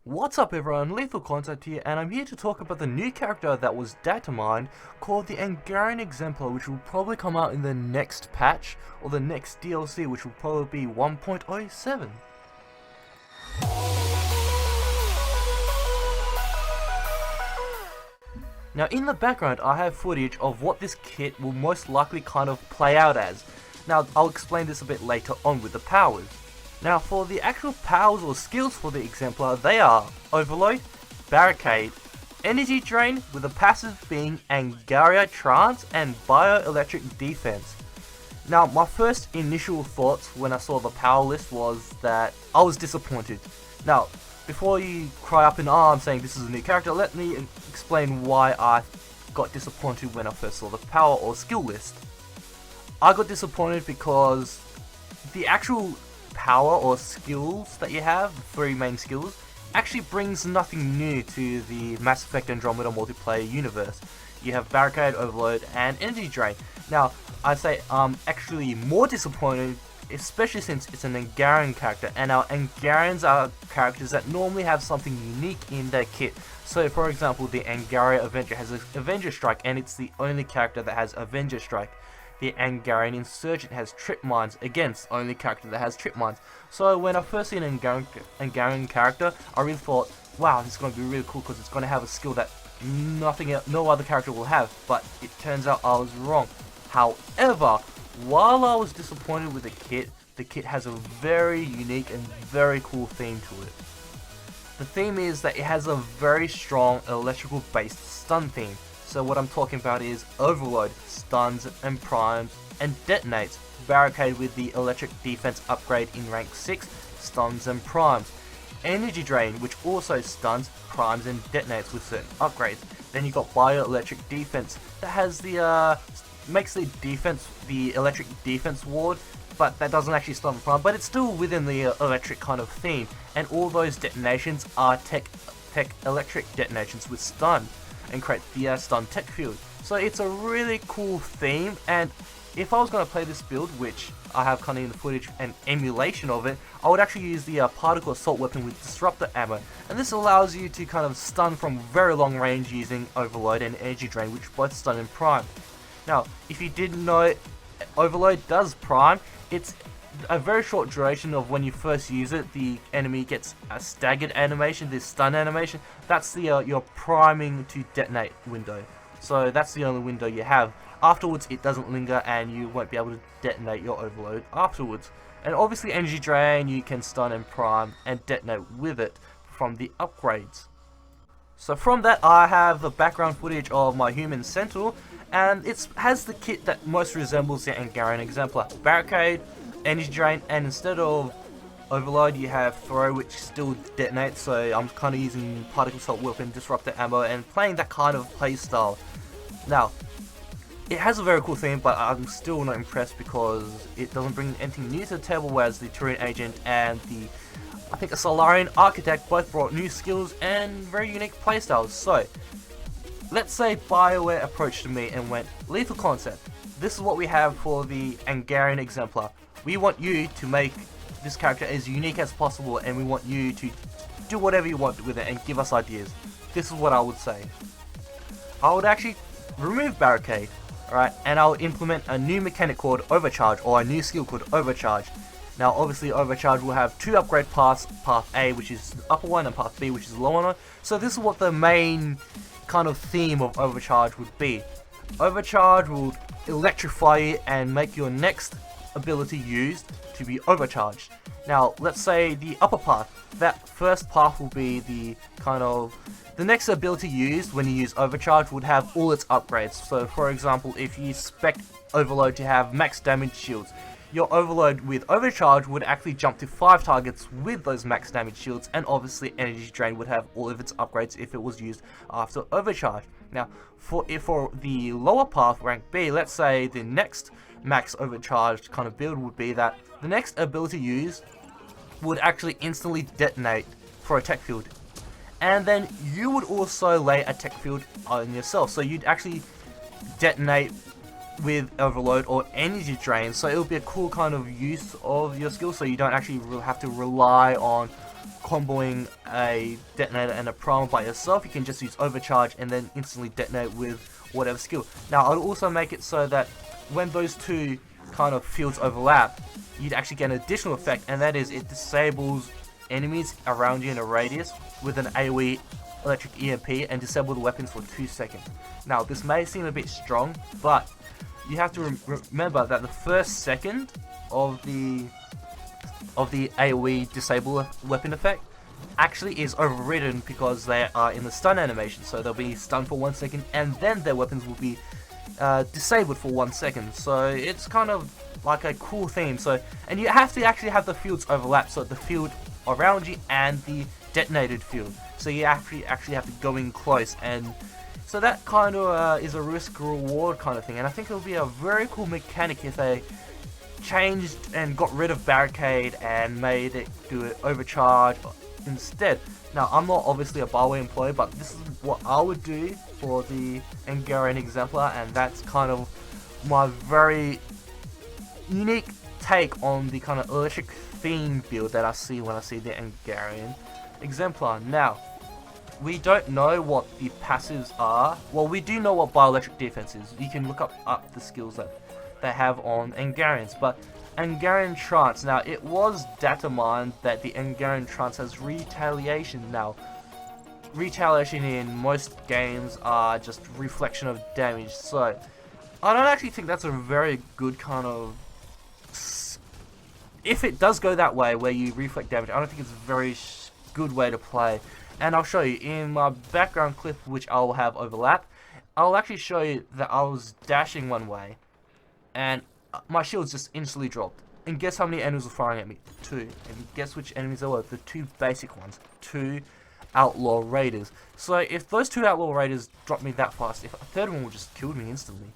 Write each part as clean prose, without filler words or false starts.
What's up everyone, Lethal Contact here, and I'm here to talk about the new character that was datamined called the Angarian Exemplar, which will probably come out in the next patch, or the next DLC, which will probably be 1.07. Now in the background I have footage of what this kit will most likely kind of play out as. Now I'll explain this a bit later on with the powers. Now for the actual powers or skills for the Exemplar, they are Overload, Barricade, Energy Drain with a passive being Angarian Trance and Bioelectric Defense. Now my first initial thoughts when I saw the power list was that I was disappointed. Now before you cry up in arms saying this is a new character, let me explain why I got disappointed when I first saw the power or skill list. I got disappointed because the actual power or skills that you have, the three main skills, actually brings nothing new to the Mass Effect Andromeda multiplayer universe. You have Barricade, Overload, and Energy Drain. Now, I'd say I'm actually more disappointed, especially since it's an Angarian character, and our Angarians are characters that normally have something unique in their kit. So, for example, the Angarian Avenger has an Avenger Strike, and it's the only character that has Avenger Strike. The Angarian Insurgent has Trip Mines, again, it's the only character that has Trip Mines. So when I first seen an Angarian character, I really thought, wow, this is going to be really cool because it's going to have a skill that no other character will have, but it turns out I was wrong. However, while I was disappointed with the kit has a very unique and very cool theme to it. The theme is that it has a very strong electrical based stun theme. So what I'm talking about is Overload, stuns and primes and detonates. Barricade with the electric defense upgrade in rank 6, stuns and primes. Energy Drain, which also stuns, primes and detonates with certain upgrades. Then you got Bioelectric Defense that has the makes the electric defense ward, but that doesn't actually stun prime, but it's still within the electric kind of theme. And all those detonations are tech electric detonations with stun, and create the stun tech field. So it's a really cool theme, and if I was going to play this build, which I have kind of in the footage and emulation of it, I would actually use the particle assault weapon with disruptor ammo, and this allows you to kind of stun from very long range using Overload and Energy Drain, which both stun and prime. Now if you didn't know, Overload does prime. It's a very short duration of when you first use it. The enemy gets a staggered animation, this stun animation. That's the your priming to detonate window. So that's the only window you have. Afterwards it doesn't linger and you won't be able to detonate your Overload afterwards. And obviously Energy Drain, you can stun and prime and detonate with it from the upgrades. So from that I have the background footage of my human Centaur, and it has the kit that most resembles the Angarian Exemplar. Barricade, Energy Drain, and instead of Overload you have Throw, which still detonates, so I'm kind of using Particle Assault Weapon, Disruptor Ammo, and playing that kind of play style. Now, it has a very cool theme, but I'm still not impressed because it doesn't bring anything new to the table, whereas the Turian Agent and I think a Solarian Architect both brought new skills and very unique playstyles. So, let's say BioWare approached me and went, Lethal Concept, this is what we have for the Angarian Exemplar. We want you to make this character as unique as possible, and we want you to do whatever you want with it and give us ideas. This is what I would say. I would actually remove Barricade, alright, and I'll implement a new mechanic called Overcharge, or a new skill called Overcharge. Now obviously Overcharge will have two upgrade paths, Path A, which is the upper one, and Path B, which is the lower one. So this is what the main kind of theme of Overcharge would be. Overcharge will electrify you and make your next ability used to be overcharged. Now let's say the upper path, that first path will be the kind of the next ability used when you use Overcharge would have all its upgrades. So for example, if you spec Overload to have max damage shields, your Overload with Overcharge would actually jump to 5 targets with those max damage shields, and obviously Energy Drain would have all of its upgrades if it was used after Overcharge. Now for the lower path, rank B, let's say the next max overcharged kind of build would be that the next ability used would actually instantly detonate for a tech field, and then you would also lay a tech field on yourself, so you'd actually detonate with Overload or Energy Drain. So it would be a cool kind of use of your skill, so you don't actually have to rely on comboing a detonator and a primer by yourself. You can just use overcharge and then instantly detonate with whatever skill. Now I'll also make it so that when those two kind of fields overlap, you'd actually get an additional effect, and that is it disables enemies around you in a radius with an AoE electric EMP and disable the weapons for 2 seconds. Now this may seem a bit strong, but you have to remember that the first second of the AoE disable weapon effect actually is overridden because they are in the stun animation, so they'll be stunned for 1 second and then their weapons will be disabled for 1 second. So it's kind of like a cool theme. So, and you have to actually have the fields overlap, so the field around you and the detonated field, so you actually have to go in close, and so that kind of is a risk reward kind of thing. And I think it would be a very cool mechanic if they changed and got rid of barricade and made it do it overcharge instead. Now I'm not obviously a Bioware employee, but this is what I would do for the Angarian Exemplar, and that's kind of my very unique take on the kind of electric theme build that I see when I see the Angarian Exemplar. Now, we don't know what the passives are. Well, we do know what bioelectric defense is. You can look up the skills that they have on Angarians, but Angarian Trance, now it was datamined that the Angarian Trance has retaliation. Now, retaliation in most games are just reflection of damage, so I don't actually think that's a very good kind of... If it does go that way, where you reflect damage, I don't think it's a very good way to play. And I'll show you in my background clip, which I'll have overlap. I'll actually show you that I was dashing one way, and my shields just instantly dropped. And guess how many enemies were firing at me? 2. And guess which enemies they were? The 2 basic ones. 2 Outlaw Raiders. So if those 2 Outlaw Raiders dropped me that fast, if a third one would just killed me instantly.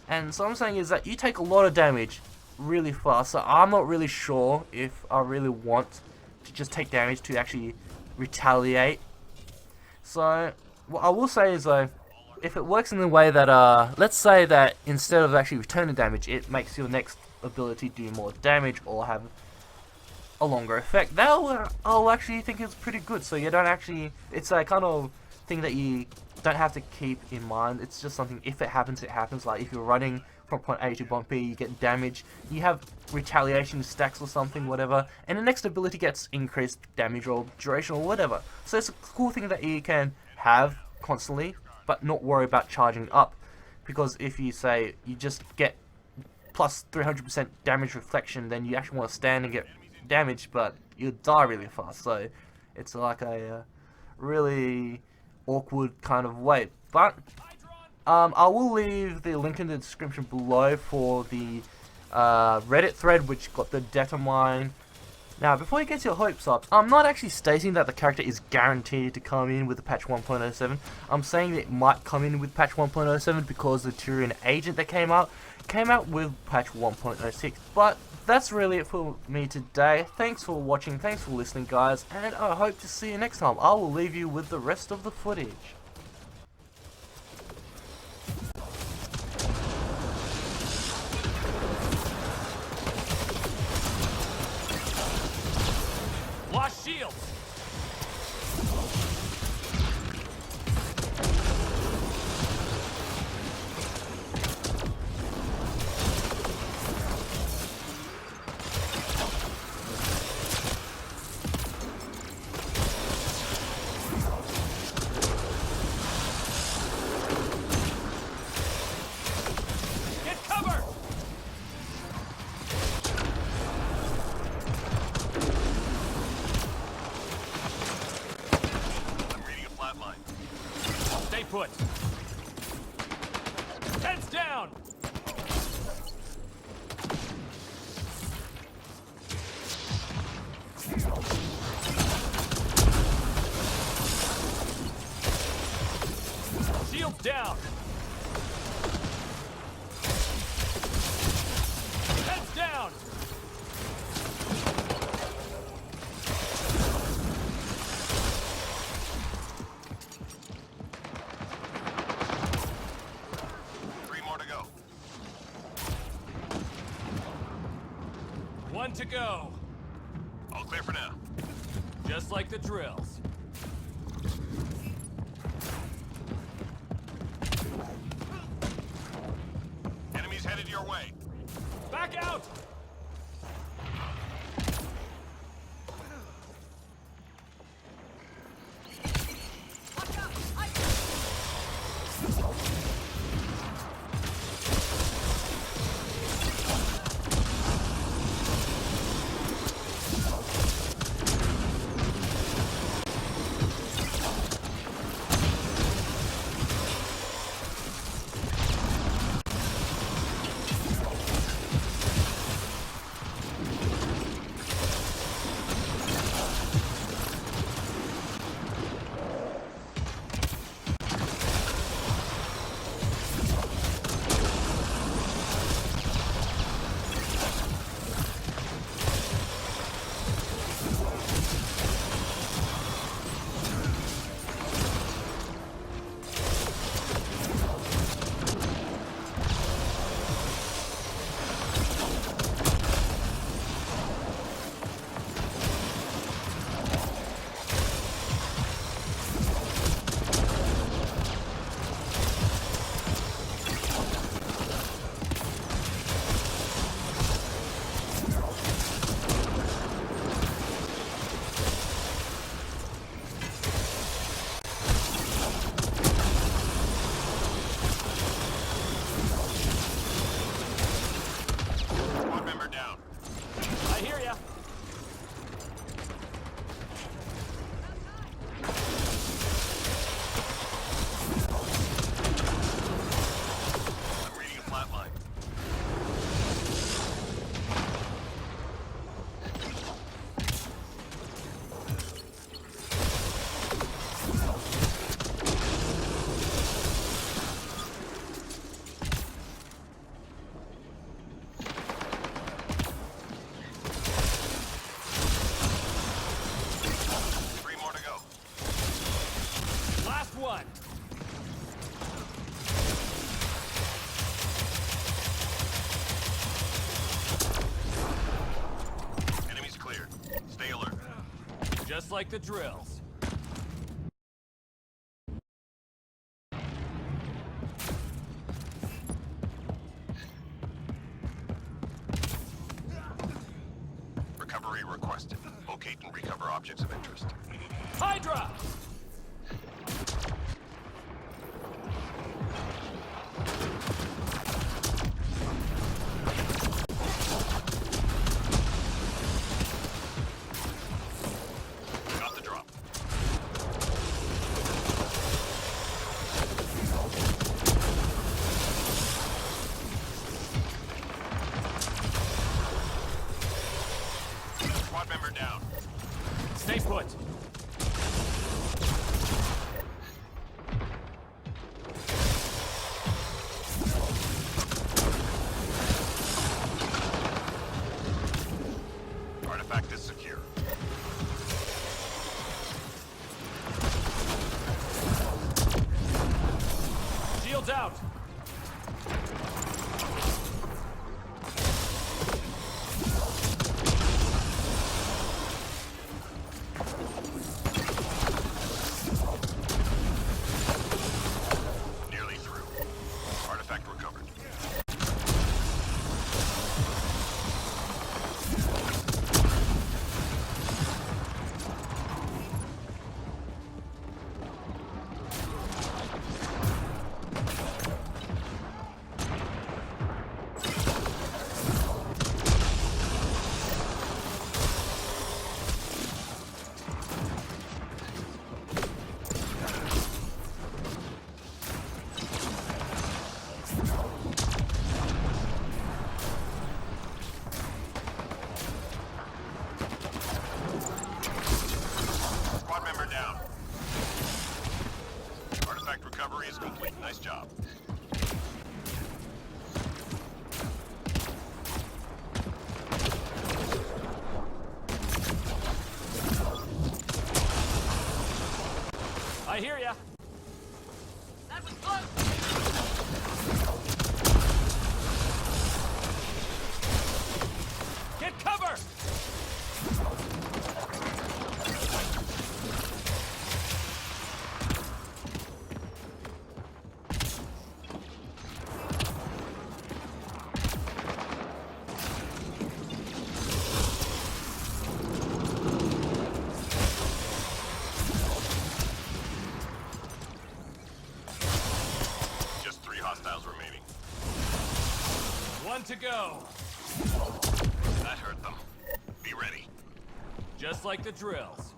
And so what I'm saying is that you take a lot of damage really fast, so I'm not really sure if I really want to just take damage to actually retaliate. So what I will say is though, if it works in the way that let's say that instead of actually returning damage, it makes your next ability do more damage or have a longer effect, that I'll actually think it's pretty good. So you don't actually, it's a kind of thing that you don't have to keep in mind. It's just something, if it happens, it happens. Like if you're running from point A to point B, you get damage, you have retaliation stacks or something, whatever, and the next ability gets increased damage or duration or whatever. So it's a cool thing that you can have constantly, but not worry about charging up, because if you say you just get plus 300% damage reflection, then you actually want to stand and get damage, but you'll die really fast. So it's like a really awkward kind of way. But I will leave the link in the description below for the Reddit thread which got the data mine. Now, before you get your hopes up, I'm not actually stating that the character is guaranteed to come in with the patch 1.07. I'm saying that it might come in with patch 1.07 because the Tyrian agent that came out with patch 1.06. But that's really it for me today. Thanks for watching, thanks for listening guys, and I hope to see you next time. I will leave you with the rest of the footage. Lost shields! Get cover! Stay put. Heads down. Shields down. Heads down. One to go. All clear for now. Just Just like the drills. Enemies headed your way. Back out! Squad member down. I hear ya. I'm reading a flat line. Three more to go. Last one. Enemies cleared. Stay alert. Just like the drills. Recovery requested. Locate and recover objects of interest. Hydra! Got the drop. Squad member down. Stay put. Artifact is secure. Shields out. Nearly through. Artifact recovered. Squad member down. Artifact recovery is complete. Nice job. I hear ya. That was close! Get cover! One to go. That hurt them. Be ready. Just like the drills.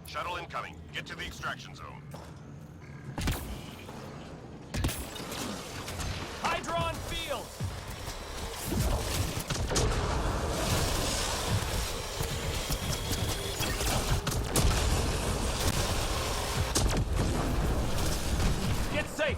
Shuttle incoming. Get to the extraction zone. Hydra on field. Get safe.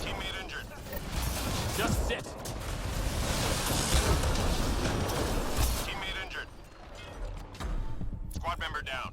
Teammate injured. Just sit. Teammate injured. Squad member down.